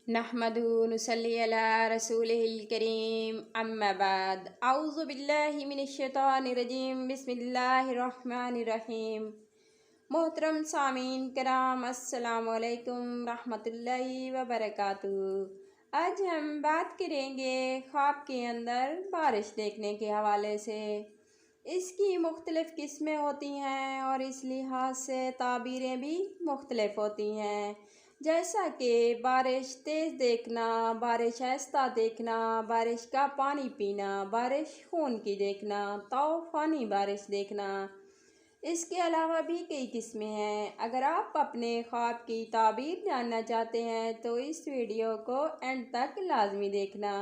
نحمدہ نصلی علی رسولہ الکریم اما بعد اعوذ باللہ من الشیطان الرجیم بسم اللہ الرحمن الرحیم۔ محترم سامعین کرام، السلام علیکم رحمۃ اللہ وبرکاتہ۔ آج ہم بات کریں گے خواب کے اندر بارش دیکھنے کے حوالے سے۔ اس کی مختلف قسمیں ہوتی ہیں اور اس لحاظ سے تعبیریں بھی مختلف ہوتی ہیں، جیسا کہ بارش تیز دیکھنا، بارش آہستہ دیکھنا، بارش کا پانی پینا، بارش خون کی دیکھنا، طوفانی بارش دیکھنا۔ اس کے علاوہ بھی کئی قسمیں ہیں۔ اگر آپ اپنے خواب کی تعبیر جاننا چاہتے ہیں تو اس ویڈیو کو اینڈ تک لازمی دیکھنا۔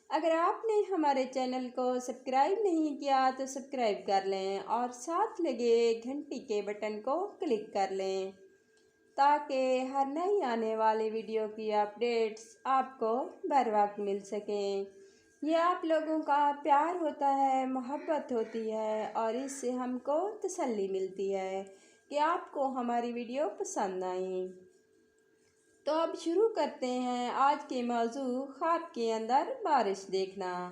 اگر آپ نے ہمارے چینل کو سبسکرائب نہیں کیا تو سبسکرائب کر لیں اور ساتھ لگے گھنٹی کے بٹن کو کلک کر لیں تاکہ ہر نئی آنے والی ویڈیو کی اپڈیٹس آپ کو بر وقت مل سکیں۔ یہ آپ لوگوں کا پیار ہوتا ہے، محبت ہوتی ہے اور اس سے ہم کو تسلی ملتی ہے کہ آپ کو ہماری ویڈیو پسند آئیں۔ تو اب شروع کرتے ہیں آج کے موضوع خواب کے اندر بارش دیکھنا۔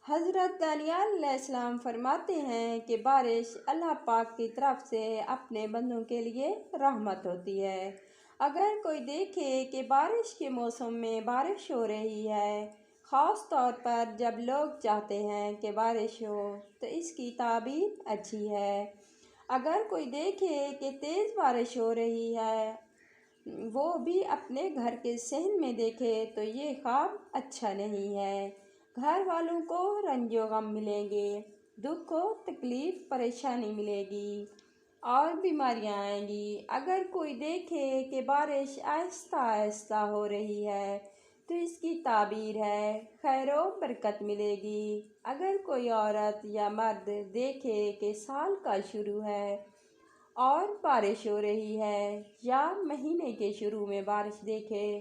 حضرت دانیال علیہ السلام فرماتے ہیں کہ بارش اللہ پاک کی طرف سے اپنے بندوں کے لیے رحمت ہوتی ہے۔ اگر کوئی دیکھے کہ بارش کے موسم میں بارش ہو رہی ہے، خاص طور پر جب لوگ چاہتے ہیں کہ بارش ہو، تو اس کی تعبیر اچھی ہے۔ اگر کوئی دیکھے کہ تیز بارش ہو رہی ہے، وہ بھی اپنے گھر کے صحن میں دیکھے، تو یہ خواب اچھا نہیں ہے۔ گھر والوں کو رنج و غم ملیں گے، دکھ و تکلیف پریشانی ملے گی اور بیماریاں آئیں گی۔ اگر کوئی دیکھے کہ بارش آہستہ آہستہ ہو رہی ہے تو اس کی تعبیر ہے خیر و برکت ملے گی۔ اگر کوئی عورت یا مرد دیکھے کہ سال کا شروع ہے اور بارش ہو رہی ہے، یا مہینے کے شروع میں بارش دیکھے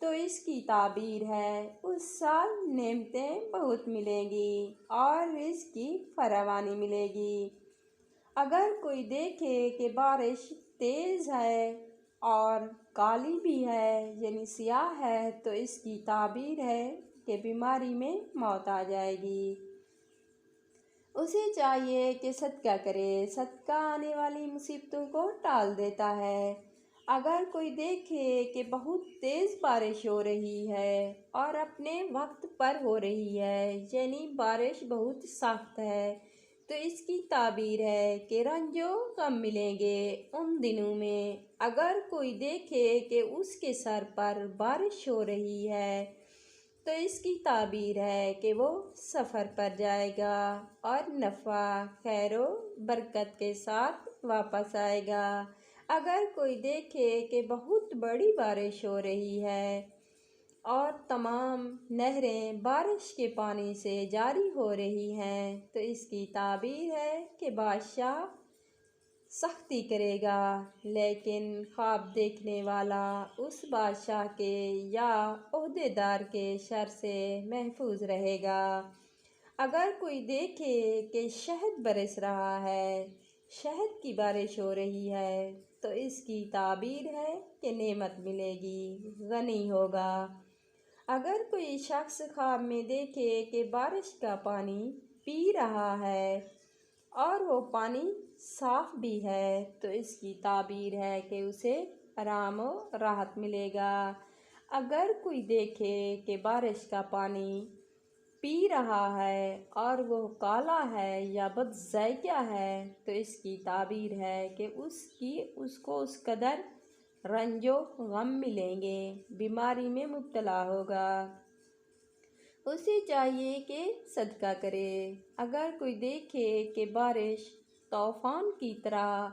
تو اس کی تعبیر ہے اس سال نعمتیں بہت ملیں گی اور رزق کی فراوانی ملے گی۔ اگر کوئی دیکھے کہ بارش تیز ہے اور کالی بھی ہے یعنی سیاہ ہے، تو اس کی تعبیر ہے کہ بیماری میں موت آ جائے گی۔ اسے چاہیے کہ صدقہ کرے، صدقہ آنے والی مصیبتوں کو ٹال دیتا ہے۔ اگر کوئی دیکھے کہ بہت تیز بارش ہو رہی ہے اور اپنے وقت پر ہو رہی ہے یعنی بارش بہت سخت ہے، تو اس کی تعبیر ہے کہ رنج و غم ملیں گے ان دنوں میں۔ اگر کوئی دیکھے کہ اس کے سر پر بارش ہو رہی ہے تو اس کی تعبیر ہے کہ وہ سفر پر جائے گا اور نفع، خیر و برکت کے ساتھ واپس آئے گا۔ اگر کوئی دیکھے کہ بہت بڑی بارش ہو رہی ہے اور تمام نہریں بارش کے پانی سے جاری ہو رہی ہیں، تو اس کی تعبیر ہے کہ بادشاہ سختی کرے گا لیکن خواب دیکھنے والا اس بادشاہ کے یا عہدیدار کے شر سے محفوظ رہے گا۔ اگر کوئی دیکھے کہ شہد برس رہا ہے، شہد کی بارش ہو رہی ہے، تو اس کی تعبیر ہے کہ نعمت ملے گی، غنی ہوگا۔ اگر کوئی شخص خواب میں دیکھے کہ بارش کا پانی پی رہا ہے اور وہ پانی صاف بھی ہے، تو اس کی تعبیر ہے کہ اسے آرام و راحت ملے گا۔ اگر کوئی دیکھے کہ بارش کا پانی پی رہا ہے اور وہ کالا ہے یا بد ذائقہ ہے، تو اس کی تعبیر ہے کہ اس کو اس قدر رنج و غم ملیں گے، بیماری میں مبتلا ہوگا۔ اسے چاہیے کہ صدقہ کرے۔ اگر کوئی دیکھے کہ بارش طوفان کی طرح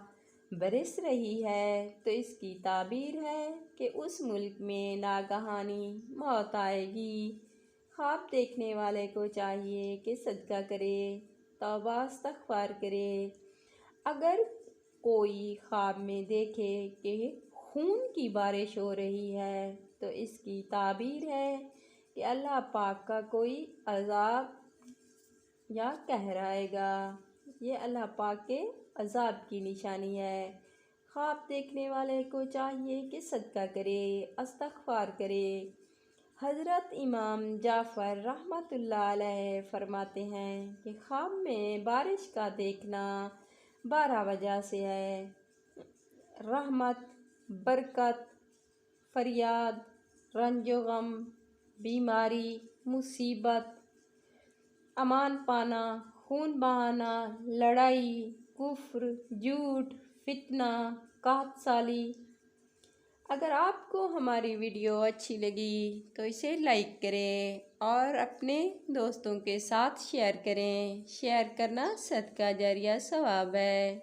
برس رہی ہے تو اس کی تعبیر ہے کہ اس ملک میں ناگہانی موت آئے گی۔ خواب دیکھنے والے کو چاہیے کہ صدقہ کرے، توبہ استغفار کرے۔ اگر کوئی خواب میں دیکھے کہ خون کی بارش ہو رہی ہے تو اس کی تعبیر ہے کہ اللہ پاک کا کوئی عذاب یا قہر آئے گا۔ یہ اللہ پاک کے عذاب کی نشانی ہے۔ خواب دیکھنے والے کو چاہیے کہ صدقہ کرے، استغفار کرے۔ حضرت امام جعفر رحمۃ اللہ علیہ فرماتے ہیں کہ خواب میں بارش کا دیکھنا 12 وجہ سے ہے: رحمت، برکت، فریاد، رنج و غم، بیماری، مصیبت، امان پانا، خون بہانا، لڑائی، کفر، جھوٹ، فتنہ، قحط سالی۔ اگر آپ کو ہماری ویڈیو اچھی لگی تو اسے لائک کریں اور اپنے دوستوں کے ساتھ شیئر کریں۔ شیئر کرنا صدقہ جاریہ ثواب ہے۔